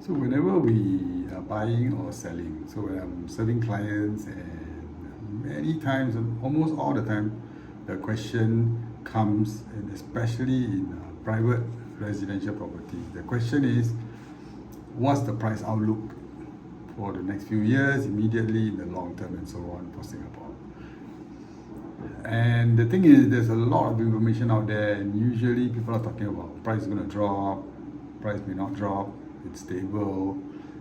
So whenever we are buying or selling, so when I'm serving clients, and many times, almost all the time, the question comes, and especially in private residential property, the question is, what's the price outlook for the next few years, immediately, in the long term, and so on for Singapore? And the thing is, there's a lot of information out there, and usually people are talking about price is going to drop, price may not drop, it's stable,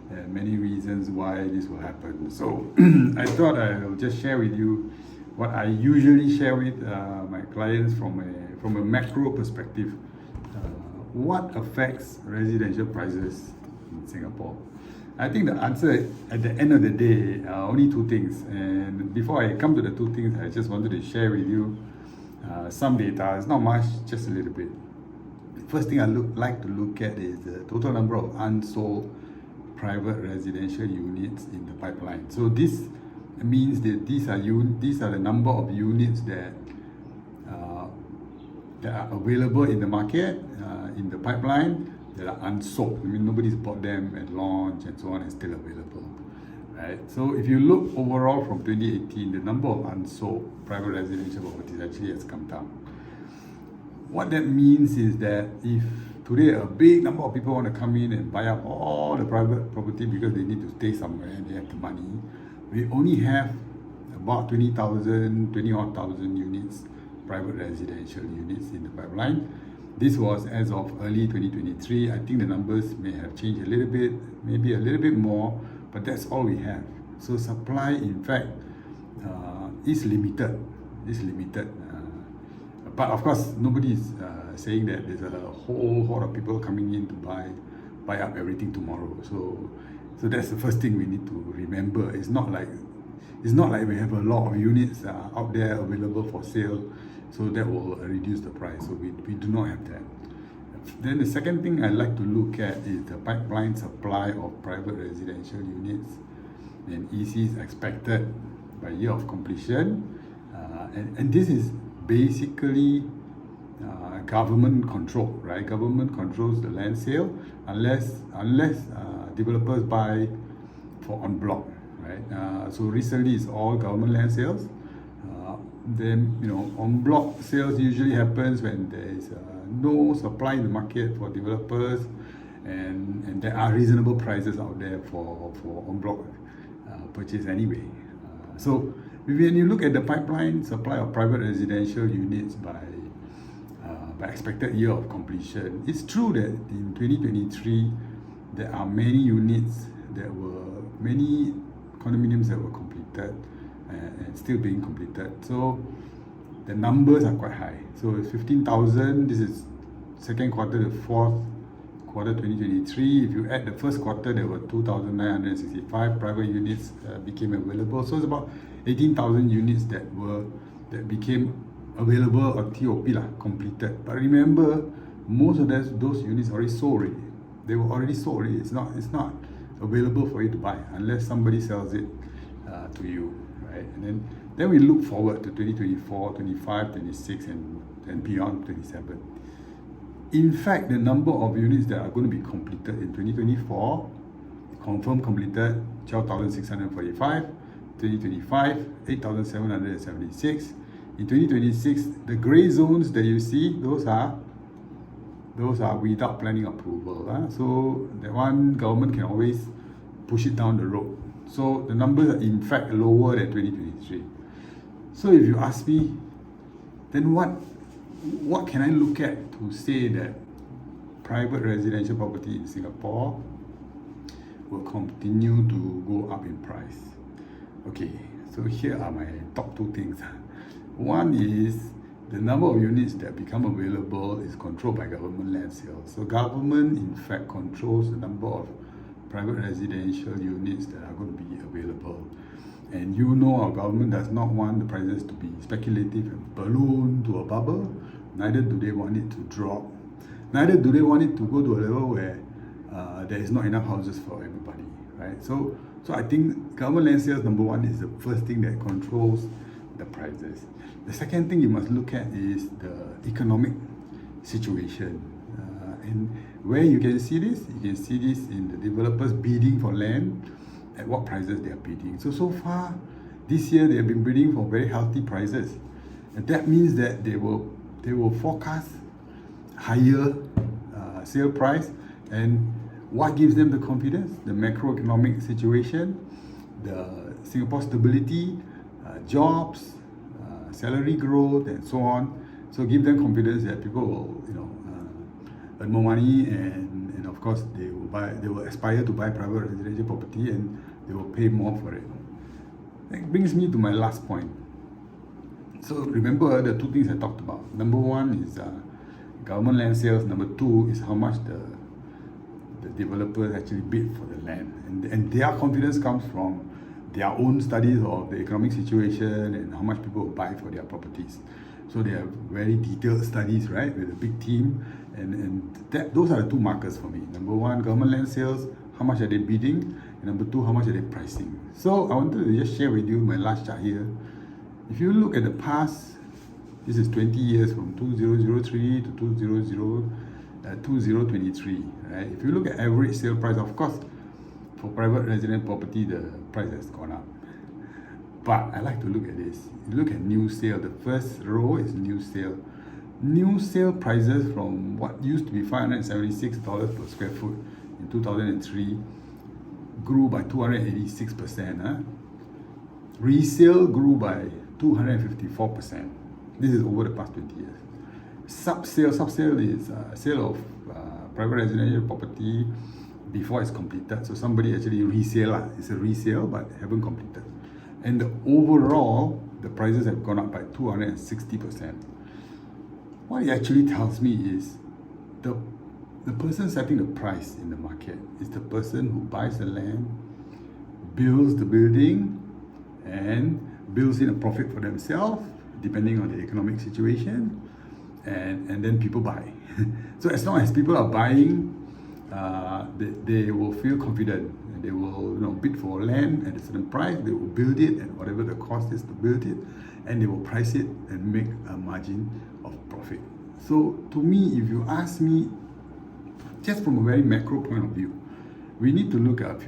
and many reasons why this will happen. So I thought I'll just share with you what I usually share with my clients from a macro perspective. What affects residential prices in Singapore? I think the answer at the end of the day are only two things. And before I come to the two things, I just wanted to share with you some data. It's not much, just a little bit. The first thing I like to look at is the total number of unsold private residential units in the pipeline. So this means that these are the number of units that are available in the market, in the pipeline, that are unsold. I mean, nobody's bought them at launch and so on, and still available, right? So if you look overall from 2018, the number of unsold private residential properties actually has come down. What that means is that if today a big number of people want to come in and buy up all the private property because they need to stay somewhere and they have the money, we only have about 20,000 units, private residential units in the pipeline. This was as of early 2023. I think the numbers may have changed a little bit, maybe a little bit more, but that's all we have. So supply, in fact, is limited. But of course, nobody is saying that there's a whole lot of people coming in to buy up everything tomorrow. So that's the first thing we need to remember. It's not like we have a lot of units out there available for sale, so that will reduce the price. So we do not have that. Then the second thing I like to look at is the pipeline supply of private residential units, and EC is expected by year of completion, and this is basically government control, right? Government controls the land sale unless developers buy for en bloc, right? So recently it's all government land sales. Then en bloc sales usually happens when there is no supply in the market for developers, and there are reasonable prices out there for en bloc purchase anyway. So when you look at the pipeline supply of private residential units by expected year of completion, it's true that in 2023 there are many condominiums that were completed and still being completed. So the numbers are quite high. So it's 15,000. This is second quarter to fourth quarter 2023. If you add the first quarter, there were 2,965 private units became available. So it's about 18,000 units that became available or TOP completed. But remember, most of those units already sold already. They were already sold already. It's not available for you to buy unless somebody sells it to you, right? And then we look forward to 2024, 25, 26, and beyond 27. In fact, the number of units that are going to be completed in 2024, confirmed completed 12,645, 2025, 8,776. In 2026, the grey zones that you see, those are without planning approval. So that one, government can always push it down the road. So the numbers are in fact lower than 2023. So if you ask me, then what can I look at to say that private residential property in Singapore will continue to go up in price? Okay, so here are my top two things. One is the number of units that become available is controlled by government land sales. So government in fact controls the number of private residential units that are going to be available. And our government does not want the prices to be speculative and balloon to a bubble. Neither do they want it to drop. Neither do they want it to go to a level where there is not enough houses for everybody, right? So I think government land sales, number one, is the first thing that controls the prices. The second thing you must look at is the economic situation. And where you can see this in the developers bidding for land, at what prices they are bidding. So far, this year they have been bidding for very healthy prices. And that means that they will forecast higher sale price. And what gives them the confidence? The macroeconomic situation, the Singapore stability, jobs, salary growth, and so on. So give them confidence that people will, earn more money, and of course they will aspire to buy private residential property, and they will pay more for it. That brings me to my last point. So remember the two things I talked about. Number one is government land sales. Number two is how much the developers actually bid for the land, and their confidence comes from their own studies of the economic situation and how much people will buy for their properties. So they have very detailed studies, right, with a big team, and those are the two markers for me. Number one, government land sales, how much are they bidding, and number two, how much are they pricing. So I wanted to just share with you my last chart here. If you look at the past, this is 20 years from 2003 to 2023, right? If you look at average sale price, of course, for private resident property, the price has gone up. But I like to look at this. You look at new sale. The first row is new sale. New sale prices from what used to be $576 per square foot in 2003 grew by 286%. Resale grew by 254%. This is over the past 20 years. Sub-sale is sale of private residential property before it's completed. So somebody actually resale, it's a resale but haven't completed. And overall, the prices have gone up by 260%. What it actually tells me is the person setting the price in the market is the person who buys the land, builds the building, and builds in a profit for themselves, depending on the economic situation, and then people buy. So as long as people are buying, they will feel confident, and they will bid for land at a certain price. They will build it at whatever the cost is to build it, and they will price it and make a margin of profit. So to me, if you ask me, just from a very macro point of view, we need to look at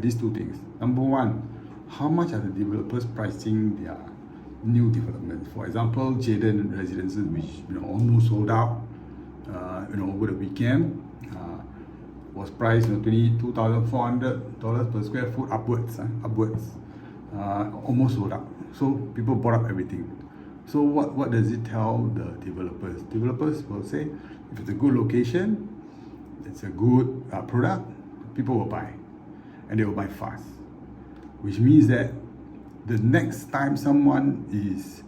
these two things. Number one, how much are the developers pricing their new developments? For example, Jayden Residences, which almost sold out over the weekend, was priced $22,400 per square foot upwards, almost sold out. So people bought up everything. So what does it tell the developers? Developers will say, if it's a good location, it's a good product, people will buy, and they will buy fast. Which means that the next time someone is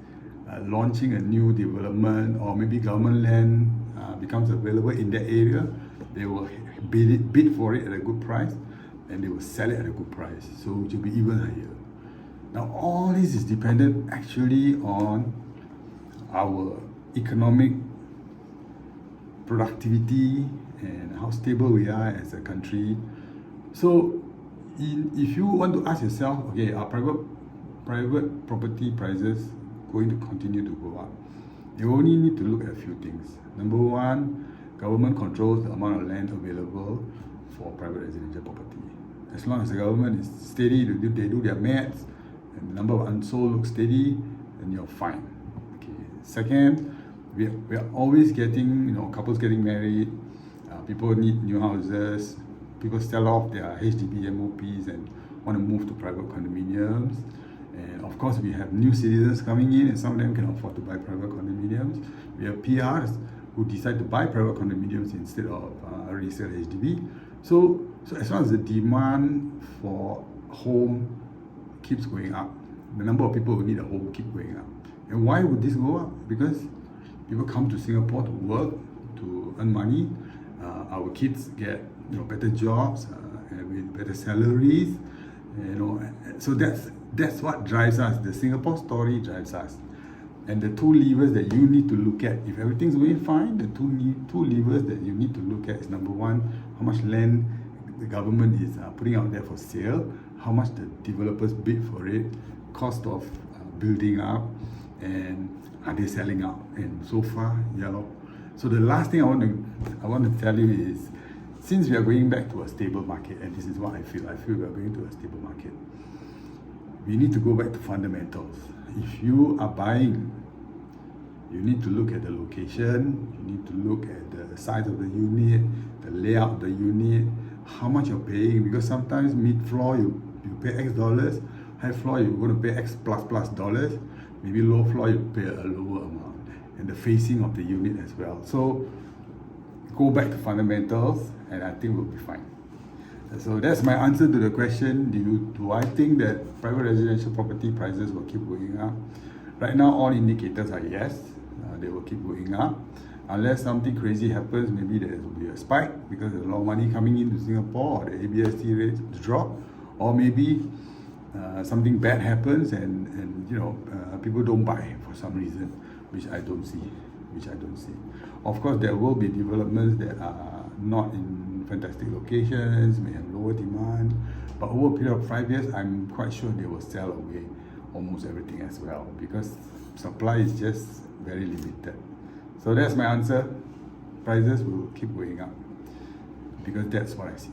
launching a new development, or maybe government land becomes available in that area, they will bid for it at a good price, and they will sell it at a good price. So it will be even higher. Now all this is dependent actually on our economic productivity and how stable we are as a country. So if you want to ask yourself, okay, are private property prices going to continue to go up? You only need to look at a few things. Number one, government controls the amount of land available for private residential property. As long as the government is steady, they do their maths, and the number of unsold looks steady, then you're fine. Okay. Second, we are always getting, couples getting married, people need new houses, people sell off their HDB MOPs and want to move to private condominiums. And of course, we have new citizens coming in, and some of them can afford to buy private condominiums. We have PRs who decide to buy private condominiums instead of resale HDB. So as long as the demand for home keeps going up, the number of people who need a home keep going up. And why would this go up? Because people come to Singapore to work, to earn money. Our kids get better jobs and with better salaries. So that's what drives us. The Singapore story drives us. And the two levers that you need to look at, if everything's going fine, the two levers that you need to look at is, number one, how much land the government is putting out there for sale, how much the developers bid for it, cost of building up, and are they selling out? And so far, So the last thing I want to tell you is, since we are going back to a stable market, and this is what I feel we are going to a stable market, we need to go back to fundamentals. If you are buying, you need to look at the location, you need to look at the size of the unit, the layout of the unit, how much you're paying, because sometimes mid-floor you pay X dollars, high floor you're going to pay X plus dollars, maybe low floor you pay a lower amount, and the facing of the unit as well. So go back to fundamentals and I think we'll be fine. So that's my answer to the question. Do I think that private residential property prices will keep going up? Right now, all indicators are yes, they will keep going up. Unless something crazy happens, maybe there will be a spike because there's a lot of money coming into Singapore, or the ABST rates drop, or maybe something bad happens and people don't buy for some reason, which I don't see. Of course, there will be developments that are not in fantastic locations, may have lower demand, but over a period of 5 years, I'm quite sure they will sell away almost everything as well, because supply is just very limited. So that's my answer. Prices will keep going up because that's what I see.